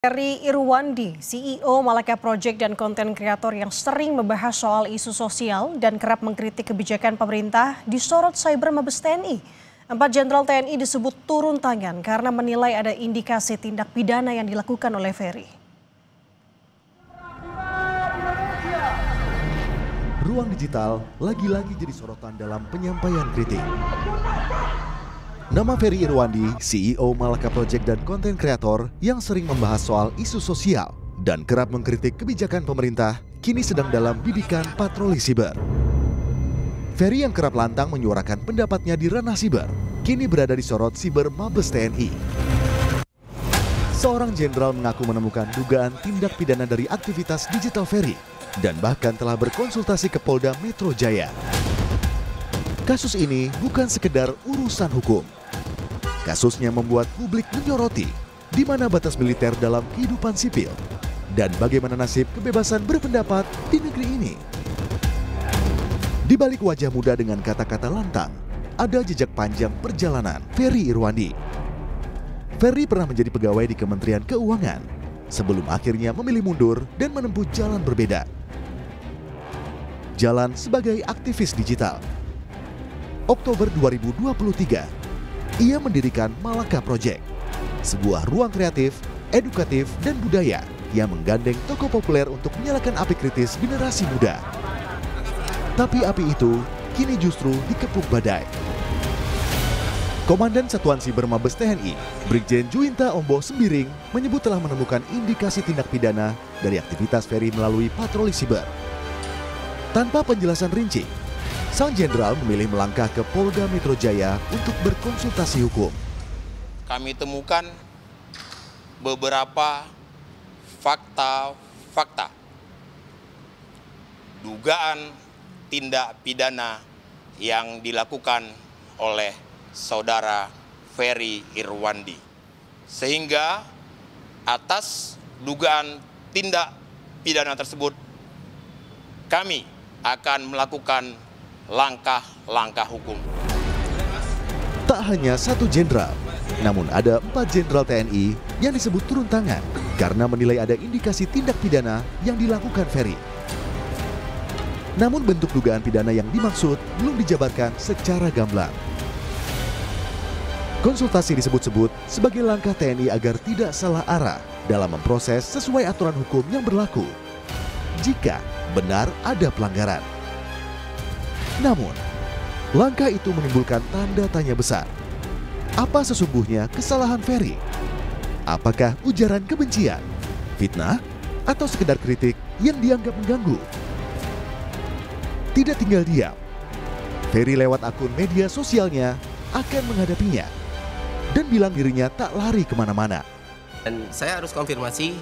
Ferry Irwandi, CEO Malaka Project dan konten kreator yang sering membahas soal isu sosial dan kerap mengkritik kebijakan pemerintah, disorot Cyber Mabes TNI. 4 Jenderal TNI disebut turun tangan karena menilai ada indikasi tindak pidana yang dilakukan oleh Ferry. Ruang digital lagi-lagi jadi sorotan dalam penyampaian kritik. Nama Ferry Irwandi, CEO Malaka Project dan konten kreator yang sering membahas soal isu sosial dan kerap mengkritik kebijakan pemerintah, kini sedang dalam bidikan patroli siber. Ferry yang kerap lantang menyuarakan pendapatnya di ranah siber, kini berada di sorot Siber Mabes TNI. Seorang jenderal mengaku menemukan dugaan tindak pidana dari aktivitas digital Ferry dan bahkan telah berkonsultasi ke Polda Metro Jaya. Kasus ini bukan sekedar urusan hukum. Kasusnya membuat publik menyoroti di mana batas militer dalam kehidupan sipil dan bagaimana nasib kebebasan berpendapat di negeri ini. Di balik wajah muda dengan kata-kata lantang, ada jejak panjang perjalanan Ferry Irwandi. Ferry pernah menjadi pegawai di Kementerian Keuangan sebelum akhirnya memilih mundur dan menempuh jalan berbeda. Jalan sebagai aktivis digital. Oktober 2023, ia mendirikan Malaka Project, sebuah ruang kreatif, edukatif, dan budaya yang menggandeng tokoh populer untuk menyalakan api kritis generasi muda. Tapi api itu kini justru dikepung badai. Komandan Satuan Siber Mabes TNI, Brigjen Juwinta Ombo Sembiring, menyebut telah menemukan indikasi tindak pidana dari aktivitas Ferry melalui patroli siber. Tanpa penjelasan rinci, sang jenderal memilih melangkah ke Polda Metro Jaya untuk berkonsultasi hukum. Kami temukan beberapa fakta dugaan tindak pidana yang dilakukan oleh saudara Ferry Irwandi. Sehingga atas dugaan tindak pidana tersebut, kami akan melakukan langkah-langkah hukum. Tak hanya satu jenderal, namun ada 4 jenderal TNI yang disebut turun tangan karena menilai ada indikasi tindak pidana yang dilakukan Ferry. Namun bentuk dugaan pidana yang dimaksud belum dijabarkan secara gamblang. Konsultasi disebut-sebut sebagai langkah TNI agar tidak salah arah dalam memproses sesuai aturan hukum yang berlaku jika benar ada pelanggaran. Namun, langkah itu menimbulkan tanda tanya besar. Apa sesungguhnya kesalahan Ferry? Apakah ujaran kebencian, fitnah, atau sekedar kritik yang dianggap mengganggu? Tidak tinggal diam, Ferry lewat akun media sosialnya akan menghadapinya dan bilang dirinya tak lari kemana-mana. Dan saya harus konfirmasi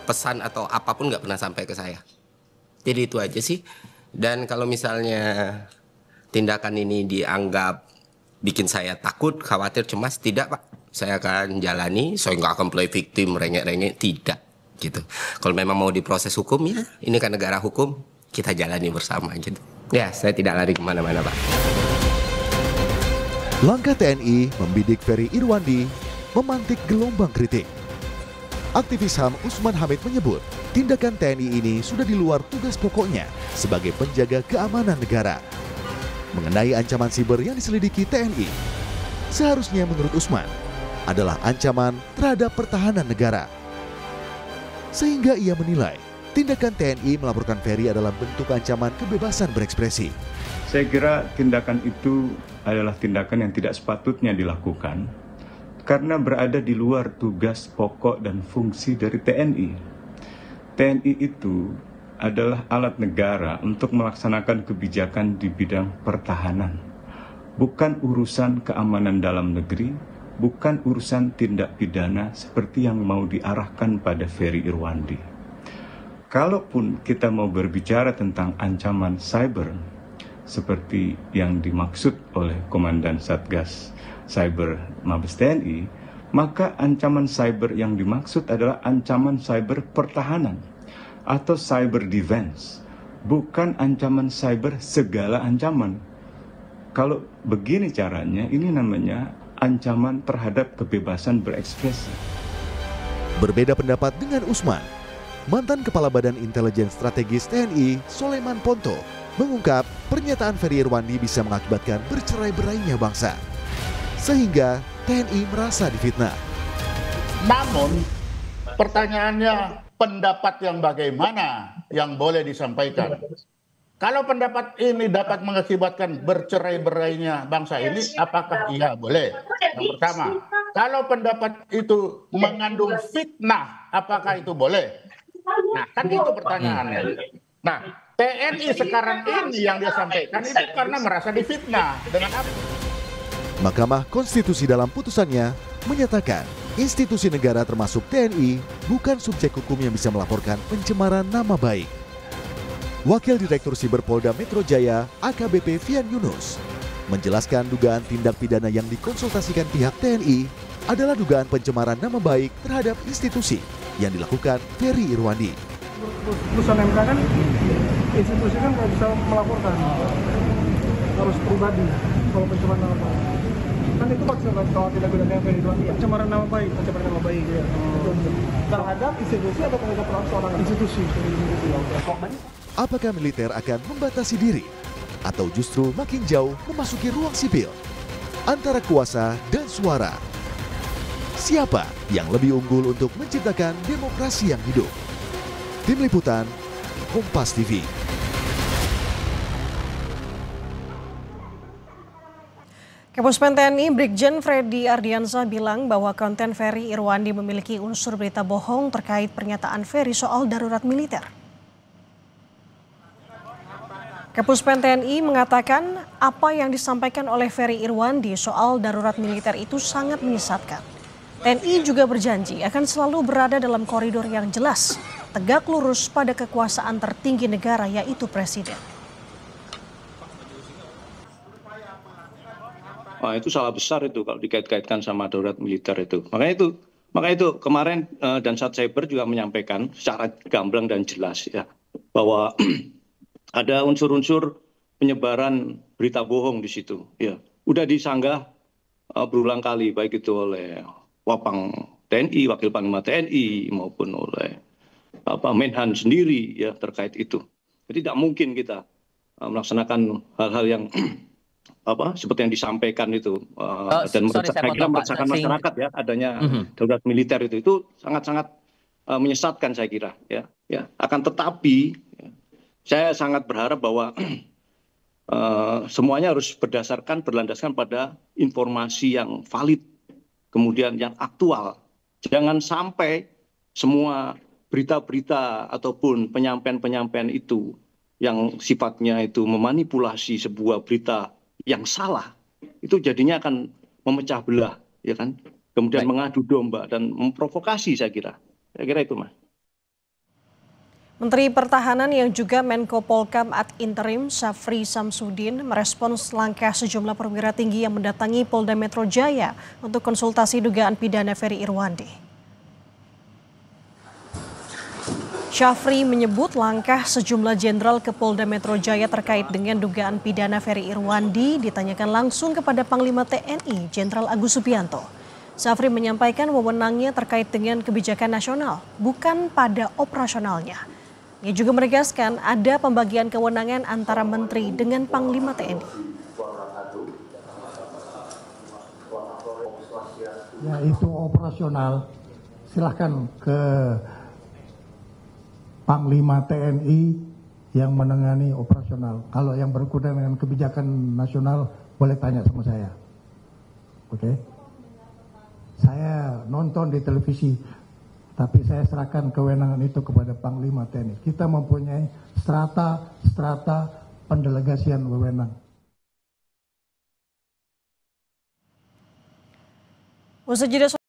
pesan atau apapun nggak pernah sampai ke saya. Jadi itu aja sih. Dan kalau misalnya tindakan ini dianggap bikin saya takut, khawatir, cemas, tidak Pak. Saya akan jalani, saya nggak akan play victim, rengek-rengek, tidak. Gitu. Kalau memang mau diproses hukum ya, ini kan negara hukum, kita jalani bersama gitu. Ya, saya tidak lari kemana-mana Pak. Langkah TNI membidik Ferry Irwandi memantik gelombang kritik. Aktivis HAM Usman Hamid menyebut, tindakan TNI ini sudah di luar tugas pokoknya sebagai penjaga keamanan negara. Mengenai ancaman siber yang diselidiki TNI, seharusnya menurut Usman adalah ancaman terhadap pertahanan negara. Sehingga ia menilai tindakan TNI melaporkan Ferry adalah bentuk ancaman kebebasan berekspresi. Saya kira tindakan itu adalah tindakan yang tidak sepatutnya dilakukan karena berada di luar tugas pokok dan fungsi dari TNI. TNI itu adalah alat negara untuk melaksanakan kebijakan di bidang pertahanan. Bukan urusan keamanan dalam negeri, bukan urusan tindak pidana seperti yang mau diarahkan pada Ferry Irwandi. Kalaupun kita mau berbicara tentang ancaman cyber, seperti yang dimaksud oleh Komandan Satgas Cyber Mabes TNI, maka ancaman cyber yang dimaksud adalah ancaman cyber pertahanan atau cyber defense, bukan ancaman cyber segala ancaman. Kalau begini caranya, ini namanya ancaman terhadap kebebasan berekspresi. Berbeda pendapat dengan Usman. Mantan Kepala Badan Intelijen Strategis TNI, Soleman Ponto, mengungkap pernyataan Ferry Irwandi bisa mengakibatkan bercerai-berainya bangsa. Sehingga TNI merasa difitnah. Namun, pertanyaannya pendapat yang bagaimana yang boleh disampaikan? Kalau pendapat ini dapat mengakibatkan bercerai-berainya bangsa ini, apakah iya boleh? Yang pertama, kalau pendapat itu mengandung fitnah, apakah itu boleh? Nah, kan itu pertanyaannya. Nah, TNI sekarang ini yang dia sampaikan itu karena merasa difitnah. Dengan apa? Mahkamah Konstitusi dalam putusannya menyatakan institusi negara termasuk TNI bukan subjek hukum yang bisa melaporkan pencemaran nama baik. Wakil Direktur Siber Polda Metro Jaya AKBP Fian Yunus menjelaskan dugaan tindak pidana yang dikonsultasikan pihak TNI adalah dugaan pencemaran nama baik terhadap institusi yang dilakukan Ferry Irwandi. Putusan MK kan institusi kan nggak bisa melaporkan, harus pribadi kalau pencemaran nama baik. Kan itu maksudnya kalau tidak gunakan Ferry Irwandi ya? Pencemaran nama baik ya. Terhadap institusi atau terhadap seorang institusi? Apakah militer akan membatasi diri atau justru makin jauh memasuki ruang sipil antara kuasa dan suara? Siapa yang lebih unggul untuk menciptakan demokrasi yang hidup? Tim Liputan, Kompas TV. Kapuspen TNI Brigjen Freddy Ardiansah bilang bahwa konten Ferry Irwandi memiliki unsur berita bohong terkait pernyataan Ferry soal darurat militer. Kapuspen TNI mengatakan apa yang disampaikan oleh Ferry Irwandi soal darurat militer itu sangat menyesatkan. TNI juga berjanji akan selalu berada dalam koridor yang jelas, tegak lurus pada kekuasaan tertinggi negara yaitu Presiden. Wah, itu salah besar itu kalau dikait-kaitkan sama darurat militer itu. Makanya itu kemarin dan Sat Cyber juga menyampaikan secara gamblang dan jelas ya bahwa ada unsur-unsur penyebaran berita bohong di situ. Ya, udah disanggah berulang kali baik itu oleh Wapang TNI, Wakil Panglima TNI maupun oleh Menhan sendiri ya terkait itu. Jadi tidak mungkin kita melaksanakan hal-hal yang seperti yang disampaikan itu dan saya kira meresahkan masyarakat ya adanya darurat militer itu sangat-sangat menyesatkan saya kira ya. Akan tetapi saya sangat berharap bahwa semuanya harus berlandaskan pada informasi yang valid, kemudian yang aktual. Jangan sampai semua berita-berita ataupun penyampaian-penyampaian itu yang sifatnya itu memanipulasi sebuah berita yang salah, itu jadinya akan memecah belah, ya kan? Kemudian mengadu domba dan memprovokasi saya kira itu Mas. Menteri Pertahanan yang juga Menko Polkam ad interim Syafri Samsudin merespons langkah sejumlah perwira tinggi yang mendatangi Polda Metro Jaya untuk konsultasi dugaan pidana Ferry Irwandi. Syafri menyebut langkah sejumlah jenderal ke Polda Metro Jaya terkait dengan dugaan pidana Ferry Irwandi ditanyakan langsung kepada Panglima TNI Jenderal Agus Subianto. Syafri menyampaikan wewenangnya terkait dengan kebijakan nasional, bukan pada operasionalnya. Ia juga menegaskan ada pembagian kewenangan antara menteri dengan Panglima TNI. Ya itu operasional, silahkan ke Panglima TNI yang menangani operasional. Kalau yang berkaitan dengan kebijakan nasional boleh tanya sama saya. Oke? Saya nonton di televisi, tapi saya serahkan kewenangan itu kepada Panglima TNI. Kita mempunyai strata pendelegasian wewenang. Usai jeda